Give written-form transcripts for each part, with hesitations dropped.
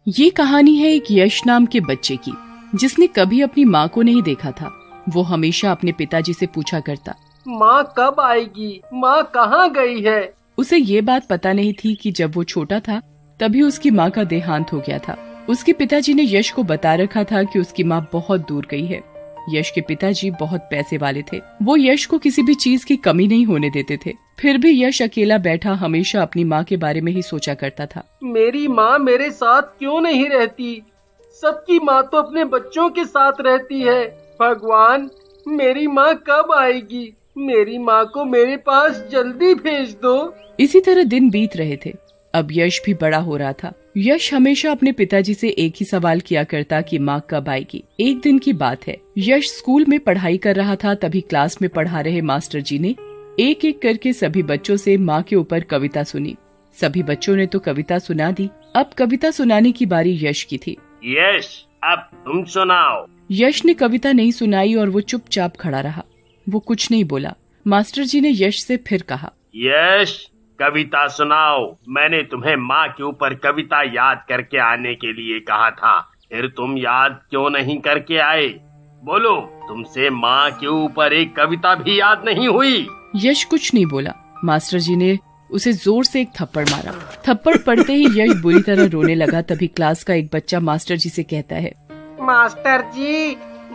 ये कहानी है एक यश नाम के बच्चे की, जिसने कभी अपनी माँ को नहीं देखा था। वो हमेशा अपने पिताजी से पूछा करता, माँ कब आएगी, माँ कहाँ गई है। उसे ये बात पता नहीं थी कि जब वो छोटा था तभी उसकी माँ का देहांत हो गया था। उसके पिताजी ने यश को बता रखा था कि उसकी माँ बहुत दूर गई है। यश के पिताजी बहुत पैसे वाले थे। वो यश को किसी भी चीज की कमी नहीं होने देते थे। फिर भी यश अकेला बैठा हमेशा अपनी माँ के बारे में ही सोचा करता था। मेरी माँ मेरे साथ क्यों नहीं रहती? सबकी माँ तो अपने बच्चों के साथ रहती है। भगवान, मेरी माँ कब आएगी? मेरी माँ को मेरे पास जल्दी भेज दो। इसी तरह दिन बीत रहे थे। अब यश भी बड़ा हो रहा था। यश हमेशा अपने पिताजी से एक ही सवाल किया करता कि माँ कब आएगी। एक दिन की बात है, यश स्कूल में पढ़ाई कर रहा था। तभी क्लास में पढ़ा रहे मास्टर जी ने एक एक करके सभी बच्चों से माँ के ऊपर कविता सुनी। सभी बच्चों ने तो कविता सुना दी। अब कविता सुनाने की बारी यश की थी। यश, अब तुम सुनाओ। यश ने कविता नहीं सुनाई और वो चुपचाप खड़ा रहा। वो कुछ नहीं बोला। मास्टर जी ने यश से फिर कहा, यश, कविता सुनाओ। मैंने तुम्हें माँ के ऊपर कविता याद करके आने के लिए कहा था, फिर तुम याद क्यों नहीं करके आए? बोलो, तुमसे माँ के ऊपर एक कविता भी याद नहीं हुई? यश कुछ नहीं बोला। मास्टर जी ने उसे जोर से एक थप्पड़ मारा। थप्पड़ पड़ते ही यश बुरी तरह रोने लगा। तभी क्लास का एक बच्चा मास्टर जी से कहता है, मास्टर जी,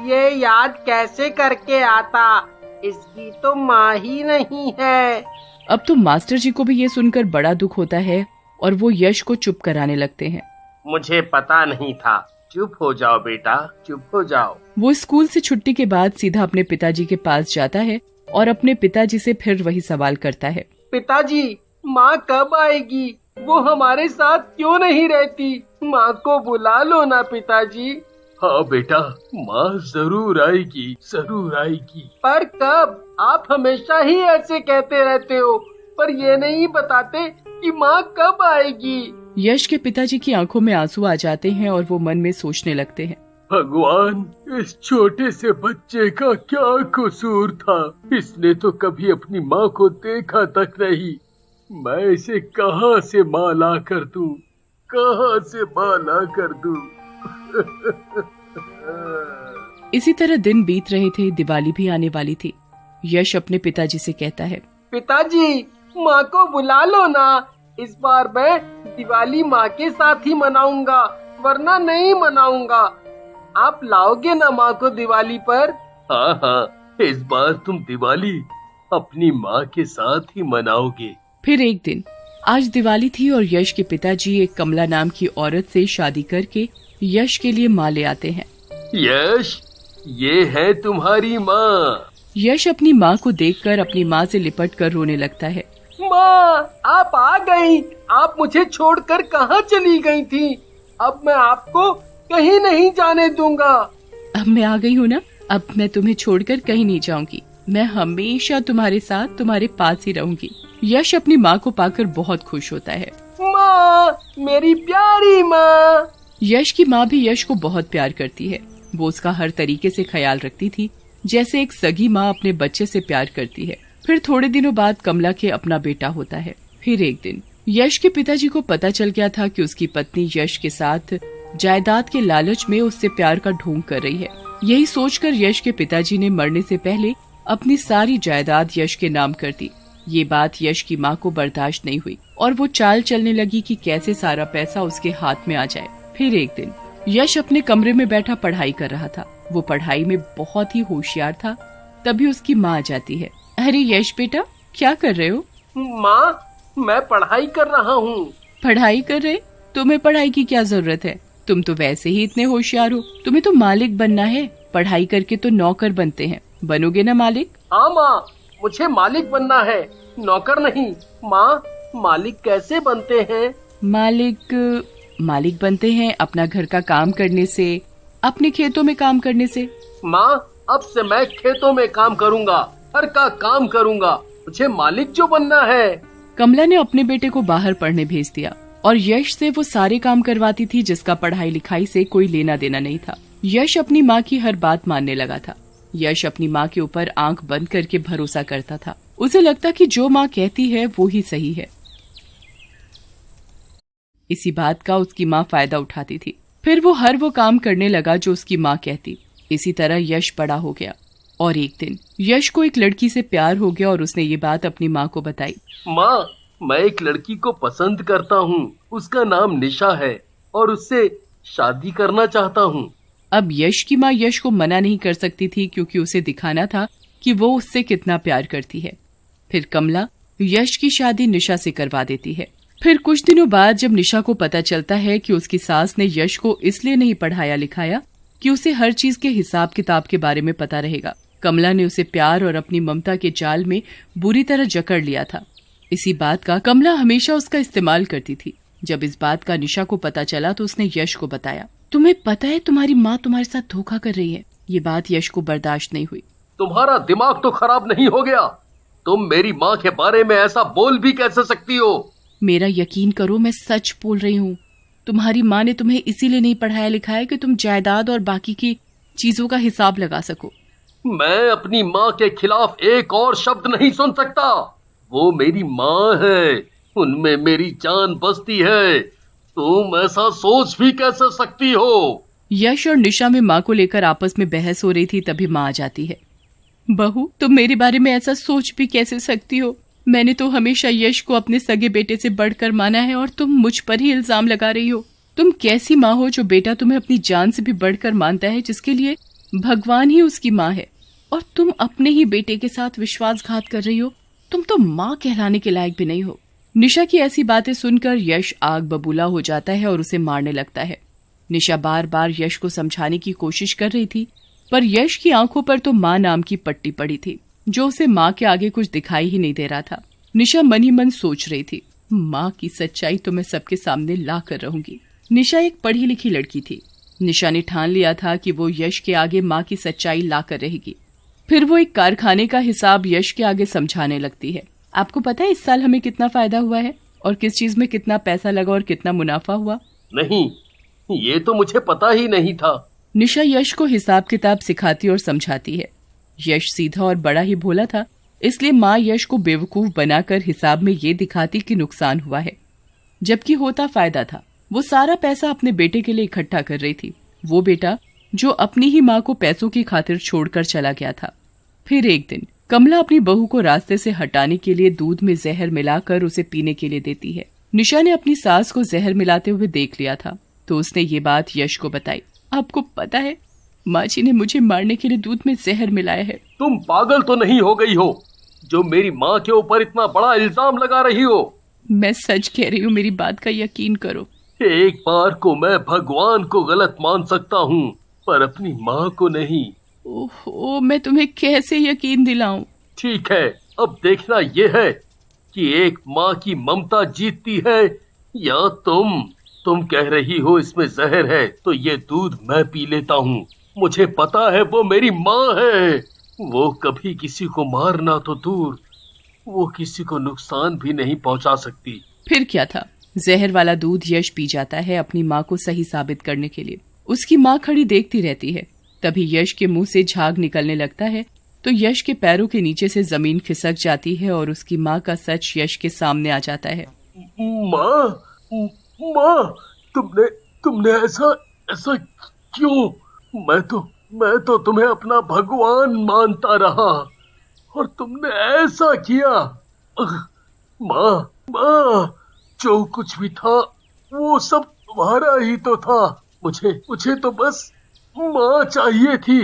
ये याद कैसे करके आता? इसकी तो माँ ही नहीं है। अब तो मास्टर जी को भी ये सुनकर बड़ा दुख होता है और वो यश को चुप कराने लगते हैं। मुझे पता नहीं था। चुप हो जाओ बेटा, चुप हो जाओ। वो स्कूल से छुट्टी के बाद सीधा अपने पिताजी के पास जाता है और अपने पिताजी से फिर वही सवाल करता है, पिताजी, माँ कब आएगी? वो हमारे साथ क्यों नहीं रहती? माँ को बुला लो ना पिताजी। हाँ बेटा, माँ जरूर आएगी, जरूर आएगी। पर कब? आप हमेशा ही ऐसे कहते रहते हो, पर ये नहीं बताते कि माँ कब आएगी। यश के पिताजी की आंखों में आंसू आ जाते हैं और वो मन में सोचने लगते हैं, भगवान, इस छोटे से बच्चे का क्या कसूर था? इसने तो कभी अपनी माँ को देखा तक नहीं। मैं इसे कहाँ से माँ ला कर दूं? कहाँ से माँ ला कर दूं? इसी तरह दिन बीत रहे थे। दिवाली भी आने वाली थी। यश अपने पिताजी से कहता है, पिताजी, माँ को बुला लो ना। इस बार मैं दिवाली माँ के साथ ही मनाऊंगा, वरना नहीं मनाऊंगा। आप लाओगे ना माँ को दिवाली पर? हाँ हाँ, इस बार तुम दिवाली अपनी माँ के साथ ही मनाओगे। फिर एक दिन, आज दिवाली थी और यश के पिताजी एक कमला नाम की औरत से शादी करके यश के लिए माँ ले आते हैं। यश, ये है तुम्हारी माँ। यश अपनी माँ को देखकर अपनी माँ से लिपट कर रोने लगता है। माँ, आप आ गई। आप मुझे छोड़कर कहाँ चली गई थी? अब मैं आपको कहीं नहीं जाने दूंगा। अब मैं आ गई हूँ ना, अब मैं तुम्हें छोड़कर कहीं नहीं जाऊंगी। मैं हमेशा तुम्हारे साथ, तुम्हारे पास ही रहूंगी। यश अपनी माँ को पाकर बहुत खुश होता है। माँ, मेरी प्यारी माँ। यश की माँ भी यश को बहुत प्यार करती है। वो उसका हर तरीके से ख्याल रखती थी, जैसे एक सगी माँ अपने बच्चे से प्यार करती है। फिर थोड़े दिनों बाद कमला के अपना बेटा होता है। फिर एक दिन यश के पिताजी को पता चल गया था कि उसकी पत्नी यश के साथ जायदाद के लालच में उससे प्यार का ढोंग कर रही है। यही सोचकर यश के पिताजी ने मरने से पहले अपनी सारी जायदाद यश के नाम कर दी। ये बात यश की माँ को बर्दाश्त नहीं हुई और वो चाल चलने लगी कि कैसे सारा पैसा उसके हाथ में आ जाए। फिर एक दिन यश अपने कमरे में बैठा पढ़ाई कर रहा था। वो पढ़ाई में बहुत ही होशियार था। तभी उसकी माँ आ जाती है। अरे यश बेटा, क्या कर रहे हो? माँ, मैं पढ़ाई कर रहा हूँ। पढ़ाई कर रहे? तुम्हें पढ़ाई की क्या जरूरत है? तुम तो वैसे ही इतने होशियार हो। तुम्हें तो मालिक बनना है। पढ़ाई करके तो नौकर बनते हैं। बनोगे ना मालिक? हाँ माँ, मुझे मालिक बनना है, नौकर नहीं। माँ, मालिक कैसे बनते हैं? मालिक बनते हैं अपना घर का काम करने से, अपने खेतों में काम करने से। माँ, अब से मैं खेतों में काम करूँगा, घर का काम करूँगा। मुझे मालिक जो बनना है। कमला ने अपने बेटे को बाहर पढ़ने भेज दिया और यश से वो सारे काम करवाती थी जिसका पढ़ाई लिखाई से कोई लेना देना नहीं था। यश अपनी माँ की हर बात मानने लगा था। यश अपनी माँ के ऊपर आंख बंद करके भरोसा करता था। उसे लगता कि जो माँ कहती है वो ही सही है। इसी बात का उसकी माँ फायदा उठाती थी। फिर वो हर वो काम करने लगा जो उसकी माँ कहती। इसी तरह यश बड़ा हो गया और एक दिन यश को एक लड़की से प्यार हो गया और उसने ये बात अपनी माँ को बताई। माँ, मैं एक लड़की को पसंद करता हूँ, उसका नाम निशा है और उससे शादी करना चाहता हूँ। अब यश की माँ यश को मना नहीं कर सकती थी क्योंकि उसे दिखाना था कि वो उससे कितना प्यार करती है। फिर कमला यश की शादी निशा से करवा देती है। फिर कुछ दिनों बाद जब निशा को पता चलता है कि उसकी सास ने यश को इसलिए नहीं पढ़ाया लिखाया कि उसे हर चीज के हिसाब किताब के बारे में पता रहेगा, कमला ने उसे प्यार और अपनी ममता के जाल में बुरी तरह जकड़ लिया था। इसी बात का कमला हमेशा उसका इस्तेमाल करती थी। जब इस बात का निशा को पता चला तो उसने यश को बताया। तुम्हें पता है तुम्हारी माँ तुम्हारे साथ धोखा कर रही है। ये बात यश को बर्दाश्त नहीं हुई। तुम्हारा दिमाग तो खराब नहीं हो गया? तुम मेरी माँ के बारे में ऐसा बोल भी कैसे सकती हो? मेरा यकीन करो, मैं सच बोल रही हूँ। तुम्हारी माँ ने तुम्हें इसीलिए नहीं पढ़ाया लिखाया कि तुम जायदाद और बाकी की चीजों का हिसाब लगा सको। मैं अपनी माँ के खिलाफ एक और शब्द नहीं सुन सकता। वो मेरी माँ है, उनमें मेरी जान बसती है। तुम ऐसा सोच भी कैसे सकती हो? यश और निशा में माँ को लेकर आपस में बहस हो रही थी, तभी माँ आ जाती है। बहू, तुम मेरे बारे में ऐसा सोच भी कैसे सकती हो? मैंने तो हमेशा यश को अपने सगे बेटे से बढ़कर माना है और तुम मुझ पर ही इल्जाम लगा रही हो। तुम कैसी माँ हो जो बेटा तुम्हें अपनी जान से भी बढ़कर मानता है, जिसके लिए भगवान ही उसकी माँ है, और तुम अपने ही बेटे के साथ विश्वासघात कर रही हो। तुम तो माँ कहलाने के लायक भी नहीं हो। निशा की ऐसी बातें सुनकर यश आग बबूला हो जाता है और उसे मारने लगता है। निशा बार बार यश को समझाने की कोशिश कर रही थी, पर यश की आंखों पर तो माँ नाम की पट्टी पड़ी थी, जो उसे माँ के आगे कुछ दिखाई ही नहीं दे रहा था। निशा मन ही मन सोच रही थी, माँ की सच्चाई तो मैं सबके सामने ला कर रहूंगी। निशा एक पढ़ी लिखी लड़की थी। निशा ने ठान लिया था कि वो यश के आगे माँ की सच्चाई ला कर रहेगी। फिर वो एक कारखाने का हिसाब यश के आगे समझाने लगती है। आपको पता है इस साल हमें कितना फायदा हुआ है और किस चीज में कितना पैसा लगा और कितना मुनाफा हुआ? नहीं, ये तो मुझे पता ही नहीं था। निशा यश को हिसाब किताब सिखाती और समझाती है। यश सीधा और बड़ा ही भोला था, इसलिए माँ यश को बेवकूफ बनाकर हिसाब में ये दिखाती कि नुकसान हुआ है, जबकि होता फायदा था। वो सारा पैसा अपने बेटे के लिए इकट्ठा कर रही थी, वो बेटा जो अपनी ही माँ को पैसों की खातिर छोड़कर चला गया था। फिर एक दिन कमला अपनी बहू को रास्ते से हटाने के लिए दूध में जहर मिलाकर उसे पीने के लिए देती है। निशा ने अपनी सास को जहर मिलाते हुए देख लिया था, तो उसने ये बात यश को बताई। आपको पता है, माँ जी ने मुझे मारने के लिए दूध में जहर मिलाया है। तुम पागल तो नहीं हो गई हो जो मेरी माँ के ऊपर इतना बड़ा इल्जाम लगा रही हो? मैं सच कह रही हूँ, मेरी बात का यकीन करो। एक बार को मैं भगवान को गलत मान सकता हूँ, पर अपनी माँ को नहीं। ओहो, मैं तुम्हें कैसे यकीन दिलाऊं? ठीक है, अब देखना ये है कि एक माँ की ममता जीतती है या तुम कह रही हो इसमें जहर है, तो ये दूध मैं पी लेता हूँ। मुझे पता है वो मेरी माँ है। वो कभी किसी को मारना तो दूर, वो किसी को नुकसान भी नहीं पहुँचा सकती। फिर क्या था, जहर वाला दूध यश पी जाता है अपनी माँ को सही साबित करने के लिए। उसकी माँ खड़ी देखती रहती है। तभी यश के मुंह से झाग निकलने लगता है, तो यश के पैरों के नीचे से जमीन खिसक जाती है और उसकी माँ का सच यश के सामने आ जाता है। माँ, तुमने ऐसा क्यों? मैं तो तुम्हें अपना भगवान मानता रहा और तुमने ऐसा किया। माँ, जो कुछ भी था वो सब तुम्हारा ही तो था। मुझे तो बस माँ चाहिए थी।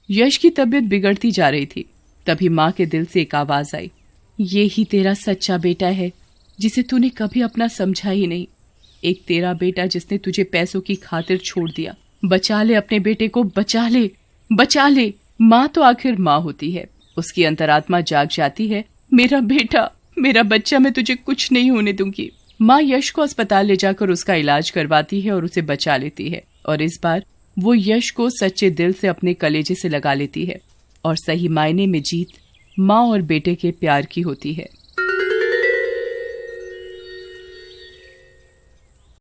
यश की तबीयत बिगड़ती जा रही थी। तभी माँ के दिल से एक आवाज आई, ये ही तेरा सच्चा बेटा है जिसे तूने कभी अपना समझा ही नहीं। एक तेरा बेटा जिसने तुझे पैसों की खातिर छोड़ दिया। बचा ले अपने बेटे को, बचा ले, बचा ले। माँ तो आखिर माँ होती है, उसकी अंतरात्मा जाग जाती है। मेरा बेटा, मेरा बच्चा, मैं तुझे कुछ नहीं होने दूंगी। माँ यश को अस्पताल ले जाकर उसका इलाज करवाती है और उसे बचा लेती है, और इस बार वो यश को सच्चे दिल से अपने कलेजे से लगा लेती है और सही मायने में जीत माँ और बेटे के प्यार की होती है।